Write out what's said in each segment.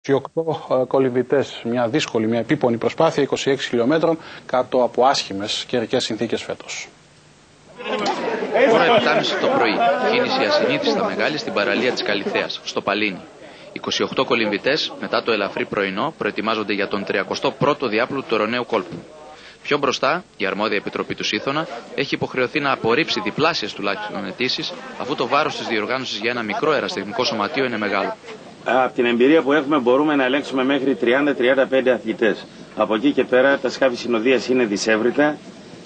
28 κολυμβητές, μια δύσκολη, μια επίπονη προσπάθεια, 26 χιλιόμετρων κάτω από άσχημες καιρικές συνθήκες φέτος. Ώρα 7.30 το πρωί, κίνηση ασυνήθιστα μεγάλη στην παραλία της Καλιθέας, στο Παλίνι. 28 κολυμβητές, μετά το ελαφρύ πρωινό, προετοιμάζονται για τον 31ο διάπλου του τωροναίου κόλπου. Πιο μπροστά, η αρμόδια επιτροπή του Σύθωνα έχει υποχρεωθεί να απορρίψει διπλάσιες τουλάχιστον αιτήσεις, αφού το βάρος της διοργάνωσης για ένα μικρό αεραστεχνικό σωματείο είναι μεγάλο. Από την εμπειρία που έχουμε, μπορούμε να ελέγξουμε μέχρι 30-35 αθλητές. Από εκεί και πέρα, τα σκάφη συνοδείας είναι δυσέβριτα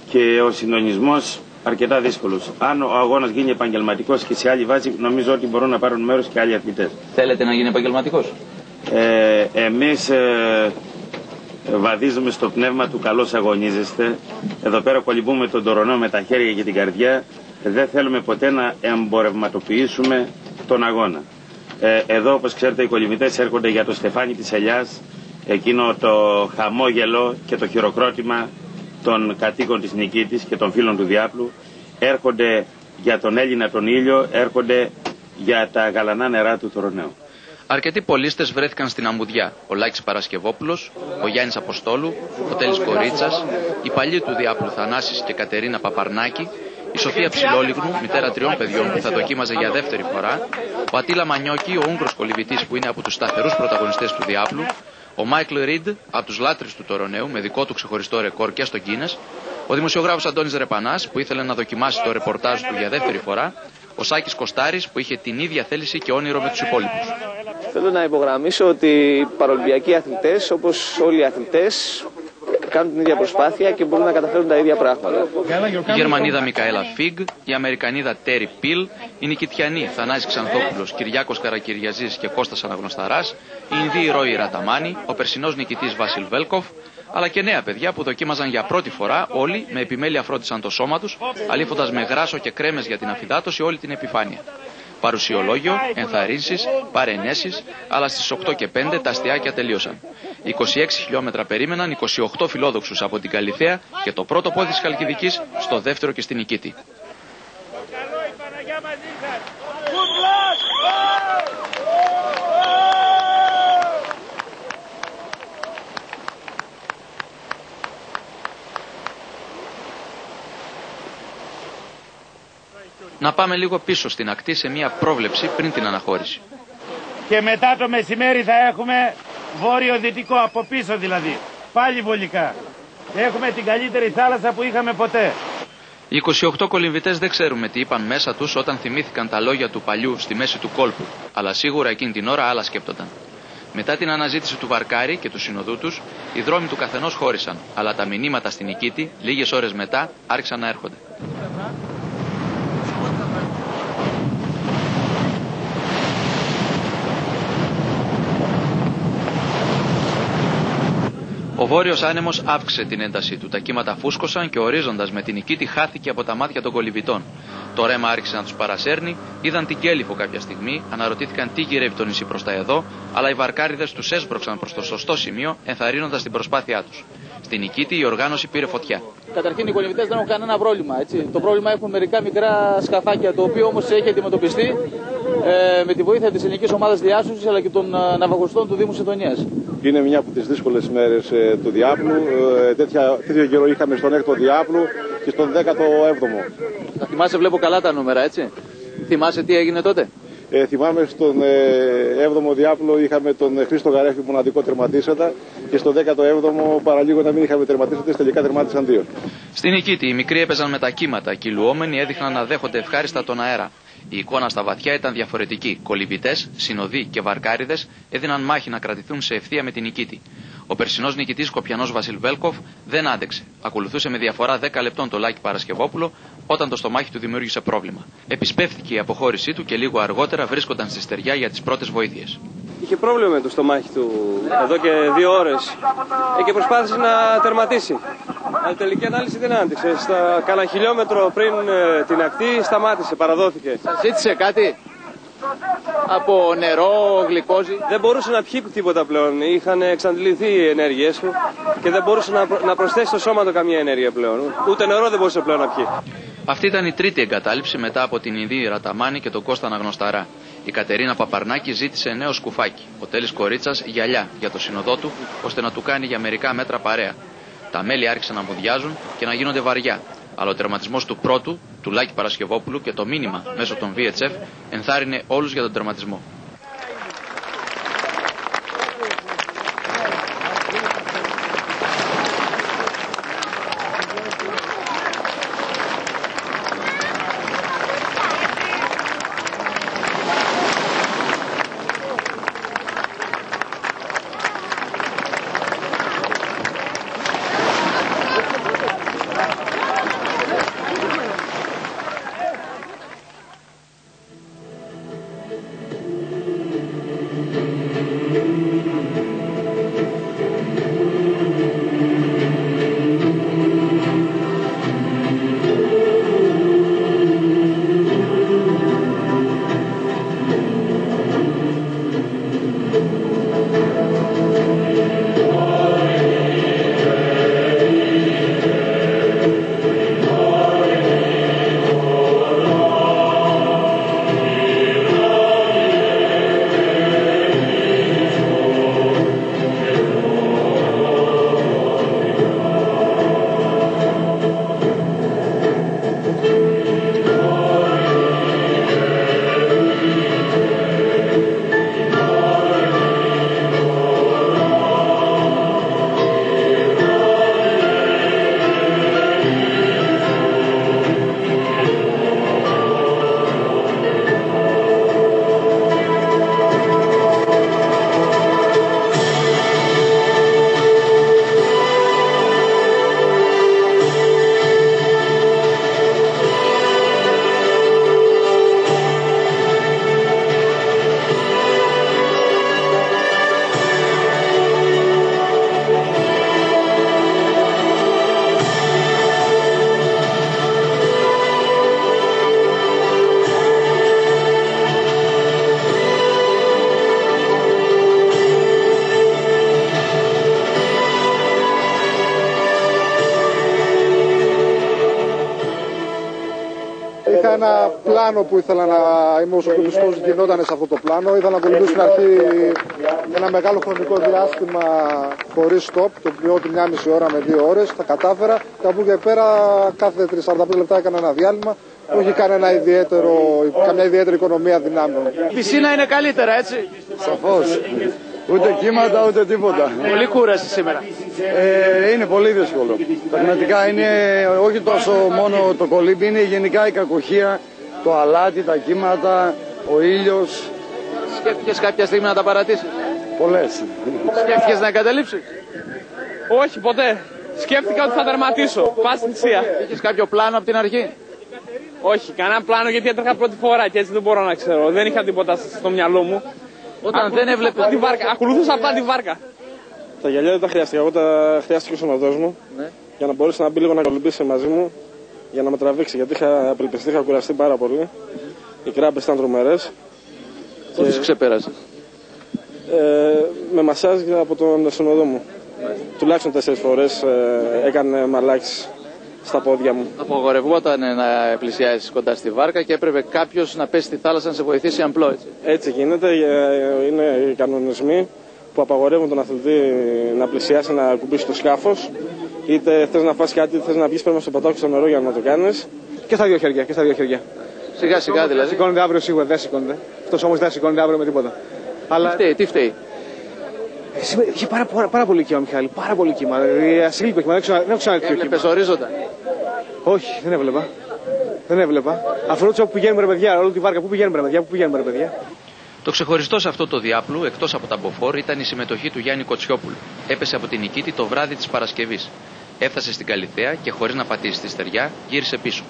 και ο συντονισμός αρκετά δύσκολος. Αν ο αγώνας γίνει επαγγελματικός και σε άλλη βάση, νομίζω ότι μπορούν να πάρουν μέρος και άλλοι αθλητές. Θέλετε να γίνει επαγγελματικός? Εμείς βαδίζουμε στο πνεύμα του καλώς αγωνίζεστε. Εδώ πέρα κολυμπούμε τον τωροναίο με τα χέρια και την καρδιά. Δεν θέλουμε ποτέ να εμπορευματοποιήσουμε τον αγώνα. Εδώ, όπως ξέρετε, οι κολυμβητές έρχονται για το στεφάνι της ελιάς, εκείνο το χαμόγελο και το χειροκρότημα των κατοίκων της Νικήτης και των φίλων του Διάπλου. Έρχονται για τον Έλληνα τον ήλιο, έρχονται για τα γαλανά νερά του Τωροναίου. Αρκετοί πολίστες βρέθηκαν στην Αμμουδιά. Ο Λάκης Παρασκευόπουλος, ο Γιάννης Αποστόλου, ο Τέλης Κορίτσας, οι παλιοί του Διάπλου Θανάσης και Κατερίνα Παπαρνάκη, η Σοφία Ψηλόλιγνου, μητέρα 3 παιδιών που θα δοκίμαζε για δεύτερη φορά, ο Ατίλα Μανιώκη, ο Ούγγρος κολυμβητής που είναι από τους σταθερούς πρωταγωνιστές του Διάπλου, ο Μάικλ Ριντ, από τους λάτρεις του Τωροναίου με δικό του ξεχωριστό ρεκόρ και στο Γκίνες, ο δημοσιογράφος Αντώνης Ρεπανάς που ήθελε να δοκιμάσει το ρεπορτάζ του για δεύτερη φορά, ο Σάκης Κωστάρης που είχε την ίδια θέληση και όνειρο με τους υπόλοιπους. Θέλω να υπογραμμίσω ότι οι παραολυμπιακοί αθλητές, όπως όλοι οι αθλητές, κάνουν την ίδια προσπάθεια και μπορούν να καταφέρουν τα ίδια πράγματα. Η Γερμανίδα Μικαέλα Φίγκ, η Αμερικανίδα Τέρι Πιλ, οι Νικητιανοί Θανάσης Ξανθόπουλος, Κυριάκος Καρακυριαζής και Κώστας Αναγνωσταράς, οι Ινδίοι Ρόι Ραταμάνη, ο περσινός νικητής Βασίλ Βέλκοφ, αλλά και νέα παιδιά που δοκίμαζαν για πρώτη φορά, όλοι με επιμέλεια φρόντισαν το σώμα τους, αλήφοντας με γράσο και κρέμες για την αφυδάτωση όλη την επιφάνεια. Παρουσιολόγιο, ενθαρρύνσεις, παρενέσεις, αλλά στις 8 και 5 τα αστιάκια τελείωσαν. 26 χιλιόμετρα περίμεναν 28 φιλόδοξους από την Καλιθέα και το πρώτο πόδι της Χαλκιδικής στο δεύτερο και στην Νικήτη. Να πάμε λίγο πίσω στην ακτή σε μια πρόβλεψη πριν την αναχώρηση. Και μετά το μεσημέρι θα έχουμε βόρειο-δυτικό, από πίσω δηλαδή, πάλι βολικά. Έχουμε την καλύτερη θάλασσα που είχαμε ποτέ. Οι 28 κολυμβητές δεν ξέρουμε τι είπαν μέσα τους όταν θυμήθηκαν τα λόγια του παλιού στη μέση του κόλπου, αλλά σίγουρα εκείνη την ώρα άλλα σκέπτονταν. Μετά την αναζήτηση του Βαρκάρη και του συνοδού τους, οι δρόμοι του καθενός χώρισαν, αλλά τα μηνύματα στην Νικήτη, λίγες ώρες μετά, άρχισαν να έρχονται. Ο βόρειος άνεμος αύξησε την έντασή του. Τα κύματα φούσκωσαν και ορίζοντας με την Νικήτη χάθηκε από τα μάτια των κολυμβητών. Το ρέμα άρχισε να τους παρασέρνει, είδαν την Κέλυφο κάποια στιγμή, αναρωτήθηκαν τι γυρεύει το νησί προς τα εδώ, αλλά οι βαρκάριδες τους έσπρωξαν προς το σωστό σημείο, ενθαρρύνοντας την προσπάθειά τους. Στην Νικήτη η οργάνωση πήρε φωτιά. Καταρχήν οι κολυμβητές δεν έχουν κανένα πρόβλημα. Έτσι. Το πρόβλημα έχουν μερικά μικρά σκαφάκια, το οποίο όμως έχει αντιμετωπιστεί με τη βοήθεια της ελληνικής ομάδας διάσωσης αλλά και των ναυαγοστών του Δήμου Συντονίας. Είναι μια από τις δύσκολες μέρες του Διάπλου. Τέτοιο καιρό είχαμε στον 6ο Διάπλου και στον 17ο. Τα θυμάσαι, βλέπω καλά τα νούμερα, έτσι. Θυμάσαι τι έγινε τότε? Θυμάμαι στον 7ο Διάπλο είχαμε τον Χρήστο Γαρέφη μοναδικό τερματίσαντα και στον 17ο παραλίγο να μην είχαμε τερματίσαντες, τελικά τερμάτισαν 2. Στην Νικήτη οι μικροί έπαιζαν με τα κύματα, κυλουόμενοι έδειχναν να δέχονται ευχάριστα τον αέρα. Η εικόνα στα βαθιά ήταν διαφορετική. Κολυμβητές, συνοδοί και βαρκάριδες έδιναν μάχη να κρατηθούν σε ευθεία με την Νικήτη. Ο περσινός νικητής Σκοπιανός Βασίλ Βέλκοφ δεν άντεξε. Ακολουθούσε με διαφορά 10 λεπτών το Λάκη Παρασκευόπουλο όταν το στομάχι του δημιούργησε πρόβλημα. Επισπεύθηκε η αποχώρησή του και λίγο αργότερα βρίσκονταν στη στεριά για τις πρώτες βοήθειες. Είχε πρόβλημα με το στομάχι του εδώ και 2 ώρες και προσπάθησε να τερματίσει. Αλλά τελική ανάλυση δεν άντεξε. Στα κάνα χιλιόμετρο πριν την ακτή σταμάτησε, παραδόθηκε. Σας ζήτησε κάτι? Από νερό, γλυκόζι? Δεν μπορούσε να πιει τίποτα πλέον. Είχαν εξαντληθεί οι ενέργειές του και δεν μπορούσε να προσθέσει στο σώμα του καμία ενέργεια πλέον. Ούτε νερό δεν μπορούσε πλέον να πιει. Αυτή ήταν η τρίτη εγκατάλειψη μετά από την Ινδή Ραταμάνη και τον Κώστα Αναγνωσταρά. Η Κατερίνα Παπαρνάκη ζήτησε νέο σκουφάκι. Ο Τέλης Κορίτσας γυαλιά για το σύνοδό του, ώστε να του κάνει για μερικά μέτρα παρέα. Τα μέλη άρχισαν να μουδιάζουν και να γίνονται βαριά. Αλλά ο τερματισμός του πρώτου, του Λάκη Παρασκευόπουλου, και το μήνυμα μέσω των VHF ενθάρρυνε όλους για τον τερματισμό. ένα πλάνο που ήθελα να είμαι όσο πιο πιστός γινόταν σε αυτό το πλάνο. Ήθελα να ακολουθήσω στην αρχή ένα μεγάλο χρονικό διάστημα χωρίς stop, το οποίο 1,5 ώρα με 2 ώρες. Τα κατάφερα και από εκεί και πέρα κάθε 45 λεπτά έκανα ένα διάλειμμα. Όχι καμιά ιδιαίτερη οικονομία δυνάμεων. Η πισίνα είναι καλύτερα, έτσι. Σαφώς. Ούτε κύματα ούτε τίποτα. Πολύ κούραση σήμερα. Είναι πολύ δύσκολο. Πραγματικά είναι όχι τόσο μόνο το κολύμπι, είναι γενικά η κακοχία, το αλάτι, τα κύματα, ο ήλιος. Σκέφτηκες κάποια στιγμή να τα παρατήσεις? Πολλές. Σκέφτηκες να εγκαταλείψεις? Όχι, ποτέ. Σκέφτηκα ότι θα τερματίσω. Πας στην θυσία. Είχες κάποιο πλάνο από την αρχή? Όχι, κανένα πλάνο γιατί έτρεχα πρώτη φορά και έτσι δεν μπορώ να ξέρω. Δεν είχα τίποτα στο μυαλό μου. Όταν δεν έβλεπες τη βάρκα, ακολουθούσα απλά τη βάρκα. Τα γυαλιά δεν τα χρειάστηκα. Εγώ τα χρειάστηκε ο συνοδός μου για να μπορέσει να μπει λίγο να κολυμπήσει μαζί μου για να με τραβήξει. Γιατί είχα απελπιστεί, είχα κουραστεί πάρα πολύ. Οι κράμπες ήταν τρομερές. Πώς τις ξεπέρασες? Με μασάζ από τον συνοδό μου. Τουλάχιστον 4 φορές έκανε μαλάξεις στα πόδια μου. Απογορευόταν να πλησιάσεις κοντά στη βάρκα και έπρεπε κάποιος να πέσει στη θάλασσα να σε βοηθήσει αμπλό, έτσι. Έτσι γίνεται. Είναι οι κανονισμοί που απαγορεύουν τον αθλητή να πλησιάσει, να κουμπίσει το σκάφος. Είτε θες να φας κάτι, είτε θες να βγεις, πρέπει να στο πατάξεις στο νερό για να το κάνεις. Και στα δύο χέρια, Σιγά σιγά δηλαδή. Σηκώνεται αύριο σίγουρα, δεν σηκώνεται. Αυτός όμως δεν σηκώνεται αύριο με τίποτα. Αλλά... Τι φταίει? Είχε πάρα πολύ κύμα, Μιχάλη, πάρα πολύ κύμα. Ασύλληπτο κύμα, δεν έχω ξαναδεί τέτοιο κύμα. Έβλεπες ορίζοντα? Όχι, δεν έβλεπα. Αυτό που πηγαίνουμε ρε παιδιά, όλη τη βάρκα, πού πηγαίνουμε ρε παιδιά. Το ξεχωριστό σε αυτό το διάπλου, εκτός από τα μποφόρ, ήταν η συμμετοχή του Γιάννη Κοτσιόπουλου. Έπεσε από την Νικήτη το βράδυ της Παρασκευής. Έφτασε στην Καλιθέα και χωρίς να πατήσει τη στεριά, γύρισε πίσω.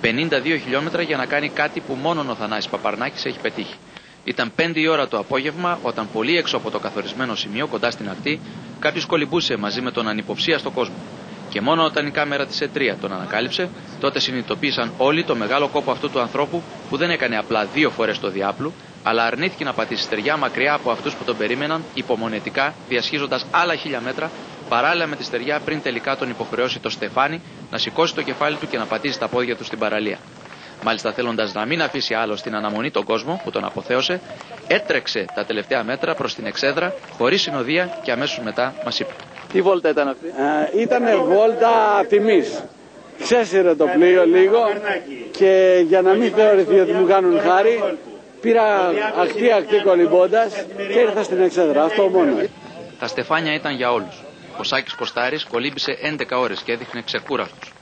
52 χιλιόμετρα για να κάνει κάτι που μόνον ο Θανάσης Παπαρνάκης έχει πετύχει. Ήταν 5 η ώρα το απόγευμα, όταν πολύ έξω από το καθορισμένο σημείο, κοντά στην ακτή, κάποιος κολυμπούσε μαζί με τον ανυποψίαστο κόσμο. Και μόνο όταν η κάμερα της E3 τον ανακάλυψε, τότε συνειδητοποίησαν όλοι το μεγάλο κόπο αυτού του ανθρώπου που δεν έκανε απλά 2 φορές το διάπλου, αλλά αρνήθηκε να πατήσει στεριά μακριά από αυτούς που τον περίμεναν υπομονετικά, διασχίζοντας άλλα 1000 μέτρα παράλληλα με τη στεριά πριν τελικά τον υποχρεώσει το Στεφάνι να σηκώσει το κεφάλι του και να πατήσει τα πόδια του στην παραλία. Μάλιστα, θέλοντας να μην αφήσει άλλο στην αναμονή τον κόσμο που τον αποθέωσε, έτρεξε τα τελευταία μέτρα προς την εξέδρα χωρίς συνοδεία και αμέσως μετά μας είπε. Τι βόλτα ήταν αυτή? Ήτανε βόλτα τιμής. Ξέσυρε το πλοίο λίγο και για να μην θεωρηθεί ότι μου κάνουν χάρη, πήρα ακτή κολυμπώντας και ήρθα στην εξέδρα. Αυτό μόνο. Τα στεφάνια ήταν για όλους. Ο Σάκης Κωστάρης κολύμπησε 11 ώρες και έδειχνε ξεκούραστος.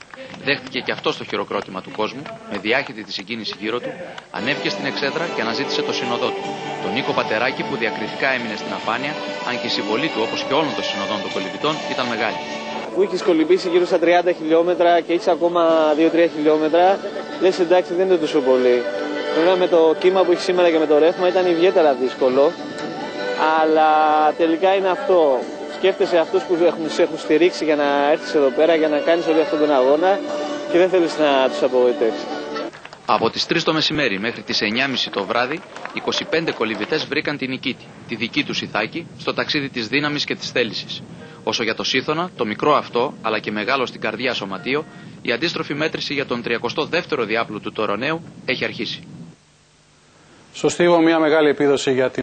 Δέχτηκε και αυτό το χειροκρότημα του κόσμου, με διάχυτη τη συγκίνηση γύρω του, ανέβηκε στην εξέδρα και αναζήτησε το συνοδό του, τον Νίκο Πατεράκη, που διακριτικά έμεινε στην αφάνεια, αν και η συμβολή του, όπως και όλων των συνοδών των κολυμπητών, ήταν μεγάλη. Αφού έχεις κολυμπήσει γύρω στα 30 χιλιόμετρα και έχεις ακόμα 2-3 χιλιόμετρα, λες εντάξει, δεν είναι τόσο πολύ. Βέβαια με το κύμα που έχει σήμερα και με το ρεύμα ήταν ιδιαίτερα δύσκολο, αλλά τελικά είναι αυτό. Σκέφτεσαι αυτούς που σε έχουν στηρίξει για να έρθεις εδώ πέρα, για να κάνεις όλο αυτόν τον αγώνα και δεν θέλεις να τους απογοητεύσεις. Από τις 3 το μεσημέρι μέχρι τις 9.30 το βράδυ, 25 κολυμπητές βρήκαν την νικήτη, τη δική τους Ιθάκη, στο ταξίδι της δύναμης και της θέλησης. Όσο για το Σύθωνα, το μικρό αυτό, αλλά και μεγάλο στην καρδιά σωματείο, η αντίστροφη μέτρηση για τον 32ο διάπλο του Τωροναίου έχει αρχίσει. Στο στίβο μια μεγάλη επίδοση για την